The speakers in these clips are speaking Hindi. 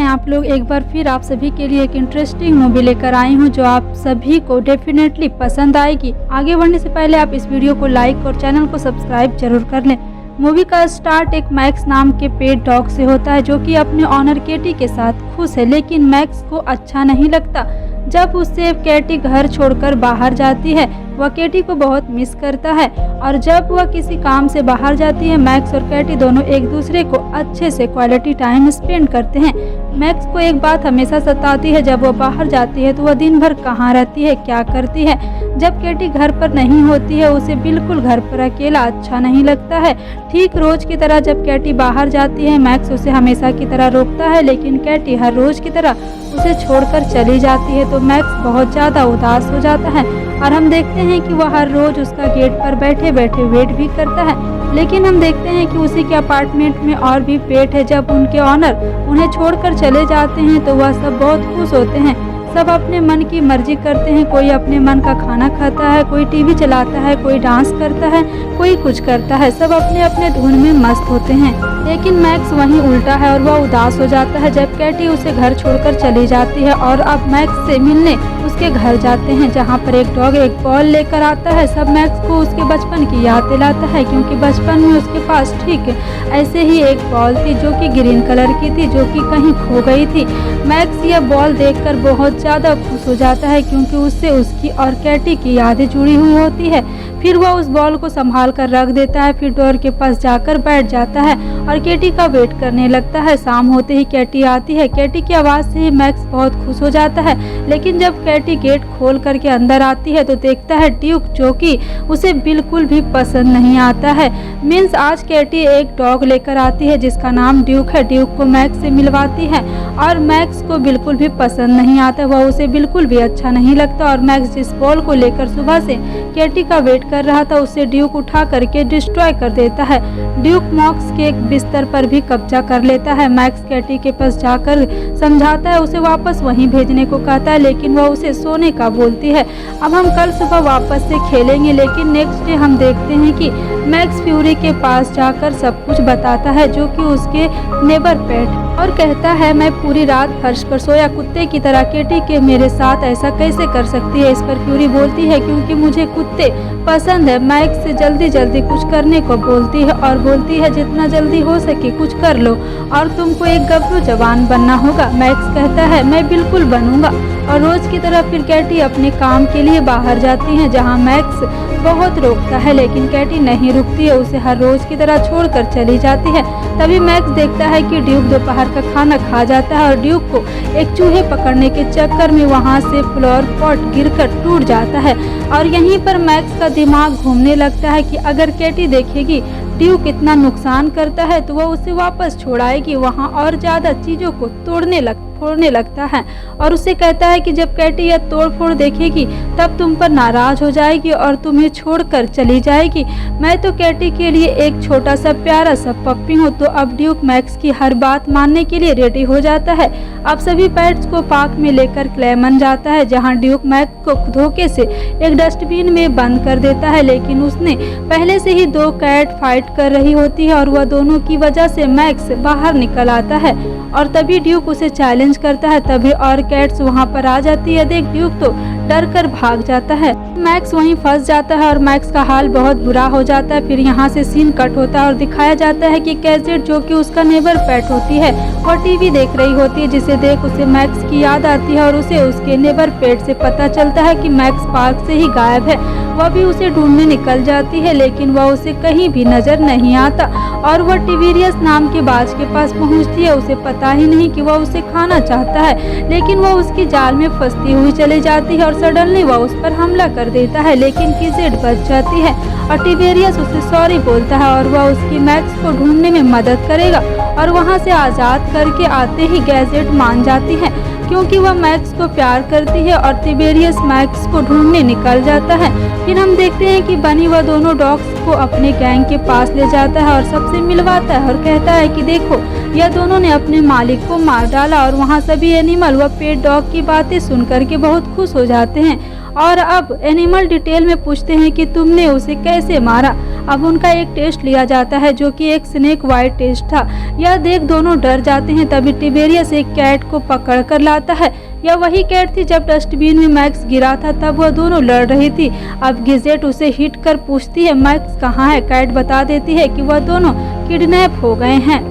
आप लोग एक बार फिर आप सभी के लिए एक इंटरेस्टिंग मूवी लेकर आई हूँ जो आप सभी को डेफिनेटली पसंद आएगी। आगे बढ़ने से पहले आप इस वीडियो को लाइक और चैनल को सब्सक्राइब जरूर कर लें। मूवी का स्टार्ट एक मैक्स नाम के पेट डॉग से होता है जो कि अपने ऑनर केटी के साथ खुश है, लेकिन मैक्स को अच्छा नहीं लगता। जब उससे केटी घर छोड़कर बाहर जाती है वह केटी को बहुत मिस करता है, और जब वह किसी काम से बाहर जाती है मैक्स और केटी दोनों एक दूसरे को अच्छे से क्वालिटी टाइम स्पेंड करते हैं। मैक्स को एक बात हमेशा सताती है, जब वह बाहर जाती है तो वह दिन भर कहाँ रहती है, क्या करती है। जब केटी घर पर नहीं होती है उसे बिल्कुल घर पर अकेला अच्छा नहीं लगता है। ठीक रोज की तरह जब केटी बाहर जाती है मैक्स उसे हमेशा की तरह रोकता है, लेकिन केटी हर रोज की तरह उसे छोड़कर चली जाती है तो मैक्स बहुत ज़्यादा उदास हो जाता है, और हम देखते हैं कि वह हर रोज उसका गेट पर बैठे बैठे वेट भी करता है। लेकिन हम देखते हैं कि उसी के अपार्टमेंट में और भी पेट है। जब उनके ऑनर उन्हें छोड़कर चले जाते हैं तो वह सब बहुत खुश होते हैं। सब अपने मन की मर्जी करते हैं, कोई अपने मन का खाना खाता है, कोई टीवी चलाता है, कोई डांस करता है, कोई कुछ करता है। सब अपने अपने धुन में मस्त होते हैं। लेकिन मैक्स वहीं उल्टा है और वह उदास हो जाता है जब केटी उसे घर छोड़कर चली जाती है, और अब मैक्स से मिलने उसके घर जाते हैं जहां पर एक डॉग एक बॉल लेकर आता है। सब मैक्स को उसके बचपन की याद दिलाता है, क्योंकि बचपन में उसके पास ठीक ऐसे ही एक बॉल थी जो कि ग्रीन कलर की थी, जो कि कहीं खो गई थी। मैक्स यह बॉल देखकर बहुत ज़्यादा खुश हो जाता है, क्योंकि उससे उसकी और केटी की यादें जुड़ी हुई होती है। फिर वह उस बॉल को संभाल कर रख देता है, फिर डोर के पास जाकर बैठ जाता है और केटी का वेट करने लगता है। शाम होते ही केटी आती है। केटी की आवाज़ से ही मैक्स बहुत खुश हो जाता है, लेकिन जब केटी गेट खोल करके अंदर आती है तो देखता है ड्यूक, जो कि उसे बिल्कुल भी पसंद नहीं आता है। मीन्स आज केटी एक डॉग लेकर आती है जिसका नाम ड्यूक है। ड्यूक को मैक्स से मिलवाती है और मैक्स को बिल्कुल भी पसंद नहीं आता, वह उसे बिल्कुल भी अच्छा नहीं लगता। और मैक्स जिस बॉल को लेकर सुबह से केटी का वेट कर रहा था उसे ड्यूक उठा करके डिस्ट्रॉय कर देता है। ड्यूक मैक्स के एक बिस्तर पर भी कब्जा कर लेता है। मैक्स केटी के पास जाकर समझाता है, उसे वापस वहीं भेजने को कहता है, लेकिन वह उसे सोने का बोलती है। अब हम कल सुबह वापस से खेलेंगे। लेकिन नेक्स्ट डे हम देखते हैं कि मैक्स फ्यूरी के पास जाकर सब कुछ बताता है, जो कि उसके नेबर पेट, और कहता है मैं पूरी रात फर्श पर सोया कुत्ते की तरह, केटी के मेरे साथ ऐसा कैसे कर सकती है। इस पर फ्यूरी बोलती है क्योंकि मुझे कुत्ते पसंद है। मैक्स से जल्दी जल्दी कुछ करने को बोलती है और बोलती है जितना जल्दी हो सके कुछ कर लो और तुमको एक गब्रू जवान बनना होगा। मैक्स कहता है मैं बिल्कुल बनूंगा, और रोज की तरह फिर केटी अपने काम के लिए बाहर जाती है, जहां मैक्स बहुत रोकता है लेकिन केटी नहीं रुकती है, उसे हर रोज की तरह छोड़कर चली जाती है। तभी मैक्स देखता है कि ड्यूक दोपहर का खाना खा जाता है और ड्यूक को एक चूहे पकड़ने के चक्कर में वहां से फ्लावर पॉट गिरकर टूट जाता है, और यहीं पर मैक्स का दिमाग घूमने लगता है कि अगर केटी देखेगी ड्यूक इतना नुकसान करता है तो वह उसे वापस छोड़ाएगी वहां और ज़्यादा चीज़ों को फोड़ने लगता है, और उसे कहता है कि जब केटी यह तोड़ फोड़ देखेगी तब तुम पर नाराज हो जाएगी और तुम्हें छोड़कर चली जाएगी। मैं तो केटी के लिए एक छोटा सा प्यारा सा पप्पी हूँ। तो अब ड्यूक मैक्स की हर बात मानने के लिए रेडी हो जाता है। अब सभी पेट्स को पार्क में लेकर क्लेमन जाता है, जहाँ ड्यूक मैक्स को धोखे से एक डस्टबिन में बंद कर देता है, लेकिन उसने पहले से ही दो कैट फाइट कर रही होती है और वह दोनों की वजह से मैक्स बाहर निकल आता है, और तभी ड्यूक उसे चैलेंज करता है। तभी और कैट्स वहां पर आ जाती है। देख ड्यूक तो डर कर भाग जाता है। मैक्स वहीं फंस जाता है और मैक्स का हाल बहुत बुरा हो जाता है। फिर यहाँ से सीन कट होता है और दिखाया जाता है कि कैसेट, जो कि उसका नेबर पेट होती है, वह टीवी देख रही होती है, जिसे देख उसे मैक्स की याद आती है और उसे उसके नेबर पेट से पता चलता है कि मैक्स पार्क से ही गायब है। वह भी उसे ढूंढने निकल जाती है, लेकिन वह उसे कहीं भी नजर नहीं आता, और वह टिबेरियस नाम के बाज के पास पहुंचती है। उसे पता ही नहीं कि वह उसे खाना चाहता है, लेकिन वह उसकी जाल में फंसती हुई चली जाती है और सडनली वह उस पर हमला कर देता है, लेकिन किजेट बच जाती है और टिबेरियस उसे सॉरी बोलता है और वह उसकी मैक्स को ढूंढने में मदद करेगा, और वहां से आज़ाद करके आते ही गैजेट मान जाती है क्योंकि वह मैक्स को प्यार करती है, और टिबेरियस मैक्स को ढूंढने निकल जाता है। फिर हम देखते हैं कि बनी वह दोनों डॉग्स को अपने गैंग के पास ले जाता है और सबसे मिलवाता है और कहता है कि देखो यह दोनों ने अपने मालिक को मार डाला, और वहाँ सभी एनिमल व पेट डॉग की बातें सुन करके बहुत खुश हो जाते हैं। और अब एनिमल डिटेल में पूछते हैं कि तुमने उसे कैसे मारा। अब उनका एक टेस्ट लिया जाता है जो कि एक स्नेक वाइट टेस्ट था। यह देख दोनों डर जाते हैं। तभी टिबेरियस एक कैट को पकड़ कर लाता है। यह वही कैट थी जब डस्टबिन में मैक्स गिरा था, तब वह दोनों लड़ रही थी। अब गैजेट उसे हिट कर पूछती है मैक्स कहाँ है। कैट बता देती है कि वह दोनों किडनैप हो गए हैं।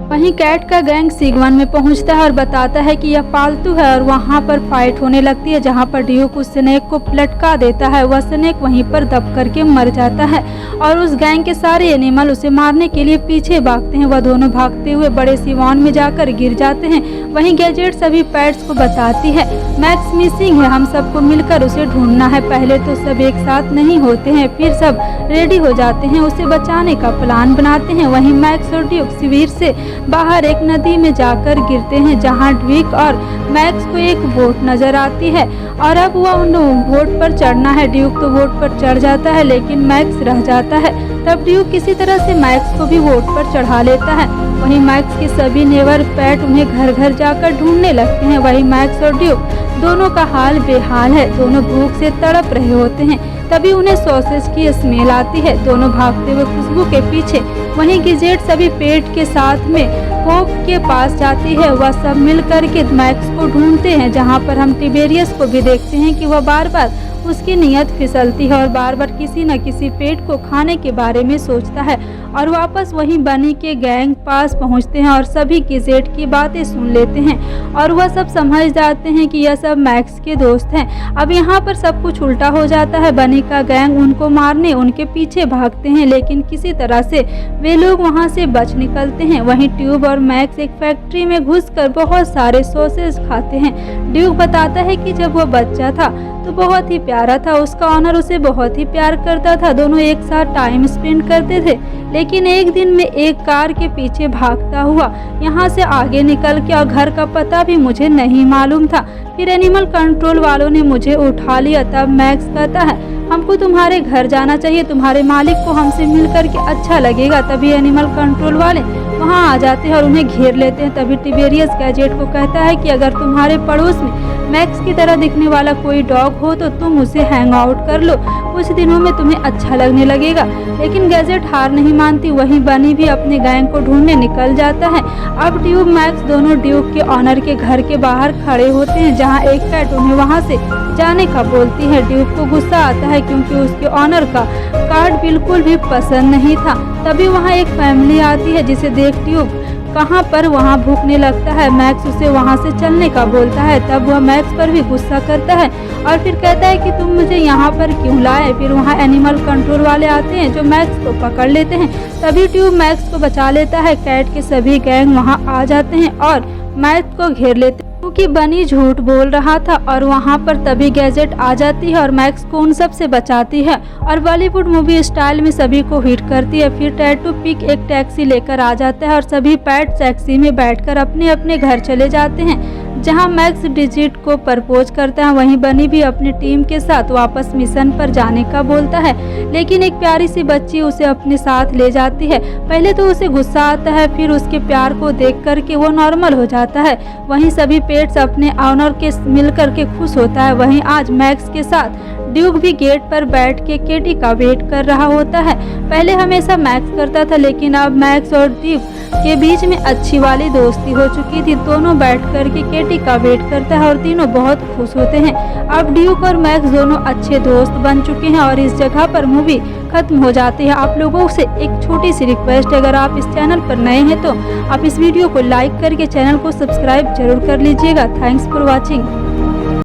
वहीं कैट का गैंग सिगवन में पहुंचता है और बताता है कि यह पालतू है और वहां पर फाइट होने लगती है, जहां पर ड्यूक उस स्नेक को लटका देता है। वह स्नेक वहीं पर दब करके मर जाता है और उस गैंग के सारे एनिमल उसे मारने के लिए पीछे भागते हैं। वह दोनों भागते हुए बड़े सिवान में जाकर गिर जाते हैं। वहीं गैजेट सभी पैट्स को बताती है मैक्स मिसिंग है, हम सबको मिलकर उसे ढूंढना है। पहले तो सब एक साथ नहीं होते हैं, फिर सब रेडी हो जाते हैं, उसे बचाने का प्लान बनाते हैं। वहीं मैक्स और ड्यूक शिविर से बाहर एक नदी में जाकर गिरते हैं, जहां ड्यूक और मैक्स को एक बोट नजर आती है और अब वह उन बोट पर चढ़ना है। ड्यूक तो बोट पर चढ़ जाता है लेकिन मैक्स रह जाता है। तब ड्यूक किसी तरह से मैक्स को भी बोट पर चढ़ा लेता है। वहीं मैक्स के सभी नेबर पैट उन्हें घर घर जाकर ढूंढने लगते हैं। वहीं मैक्स और ड्यूक दोनों का हाल बेहाल है, दोनों भूख से तड़प रहे होते हैं। तभी उन्हें सॉसेज की स्मेल आती है, दोनों भागते हुए खुशबू के पीछे। वहीं गैजेट सभी पेट के साथ में होप के पास जाती है। वह सब मिल करके मैक्स को ढूंढते हैं, जहां पर हम टिबेरियस को भी देखते हैं कि वह बार बार उसकी नीयत फिसलती है और बार बार किसी न किसी पेट को खाने के बारे में सोचता है। और वापस वहीं बनी के गैंग पास पहुंचते हैं और सभी गैजेट की बातें सुन लेते हैं और वह सब समझ जाते हैं कि यह सब मैक्स के दोस्त हैं। अब यहाँ पर सब कुछ उल्टा हो जाता है। बनी का गैंग उनको मारने उनके पीछे भागते हैं, लेकिन किसी तरह से वे लोग वहाँ से बच निकलते हैं। वहीं ट्यूब और मैक्स एक फैक्ट्री में घुसकर बहुत सारे सॉसेज खाते हैं। ड्यूक बताता है कि जब वह बच्चा था तो बहुत ही प्यारा था, उसका ऑनर उसे बहुत ही प्यार करता था, दोनों एक साथ टाइम स्पेंड करते थे। लेकिन एक दिन में एक कार के पीछे भागता हुआ यहाँ से आगे निकल के और घर का पता भी मुझे नहीं मालूम था। फिर एनिमल कंट्रोल वालों ने मुझे उठा लिया। तब मैक्स कहता है हमको तुम्हारे घर जाना चाहिए, तुम्हारे मालिक को हमसे मिल करके अच्छा लगेगा। तभी एनिमल कंट्रोल वाले वहाँ आ जाते हैं और उन्हें घेर लेते हैं। तभी टिबेरियस गैजेट को कहता है कि अगर तुम्हारे पड़ोस में मैक्स की तरह दिखने वाला कोई डॉग हो तो तुम उसे हैंग आउट कर लो, कुछ दिनों में तुम्हें अच्छा लगने लगेगा। लेकिन गैजेट हार नहीं मानती। वहीं बनी भी अपने गैंग को ढूंढने निकल जाता है। अब ड्यूक मैक्स दोनों ड्यूक के ऑनर के घर के बाहर खड़े होते हैं, जहां एक कैट उन्हें वहां से जाने का बोलती है। ड्यूक को गुस्सा आता है क्योंकि उसके ऑनर का कार्ड बिल्कुल भी पसंद नहीं था। तभी वहाँ एक फैमिली आती है जिसे देख ड्यूक कहाँ पर वहाँ भूखने लगता है। मैक्स उसे वहाँ से चलने का बोलता है। तब वह मैक्स पर भी गुस्सा करता है और फिर कहता है कि तुम मुझे यहाँ पर क्यों लाए। फिर वहाँ एनिमल कंट्रोल वाले आते हैं जो मैक्स को पकड़ लेते हैं। तभी ट्यूब मैक्स को बचा लेता है। कैट के सभी गैंग वहाँ आ जाते हैं और मैक्स को घेर लेते हैं क्योंकि बनी झूठ बोल रहा था। और वहाँ पर तभी गैजेट आ जाती है और मैक्स को उन सब से बचाती है और बॉलीवुड मूवी स्टाइल में सभी को हिट करती है। फिर टैटू पिक एक टैक्सी लेकर आ जाता है और सभी पैट टैक्सी में बैठकर अपने अपने घर चले जाते हैं, जहां मैक्स डिजिट को प्रपोज करता है। वहीं बनी भी अपनी टीम के साथ वापस मिशन पर जाने का बोलता है, लेकिन एक प्यारी सी बच्ची उसे अपने साथ ले जाती है। पहले तो उसे गुस्सा आता है, फिर उसके प्यार को देख करके वो नॉर्मल हो जाता है। वहीं सभी पेट्स अपने ऑनर के मिल करके खुश होता है। वहीं आज मैक्स के साथ ड्यूक भी गेट पर बैठ के केटी का वेट कर रहा होता है। पहले हमेशा मैक्स करता था, लेकिन अब मैक्स और ड्यूक के बीच में अच्छी वाली दोस्ती हो चुकी थी। दोनों बैठ कर के केटी का वेट करता है और तीनों बहुत खुश होते हैं। अब ड्यूक और मैक्स दोनों अच्छे दोस्त बन चुके हैं और इस जगह पर मूवी खत्म हो जाती है। आप लोगों से एक छोटी सी रिक्वेस्ट है, अगर आप इस चैनल पर नए हैं तो आप इस वीडियो को लाइक करके चैनल को सब्सक्राइब जरूर कर लीजिएगा। Thanks for watching.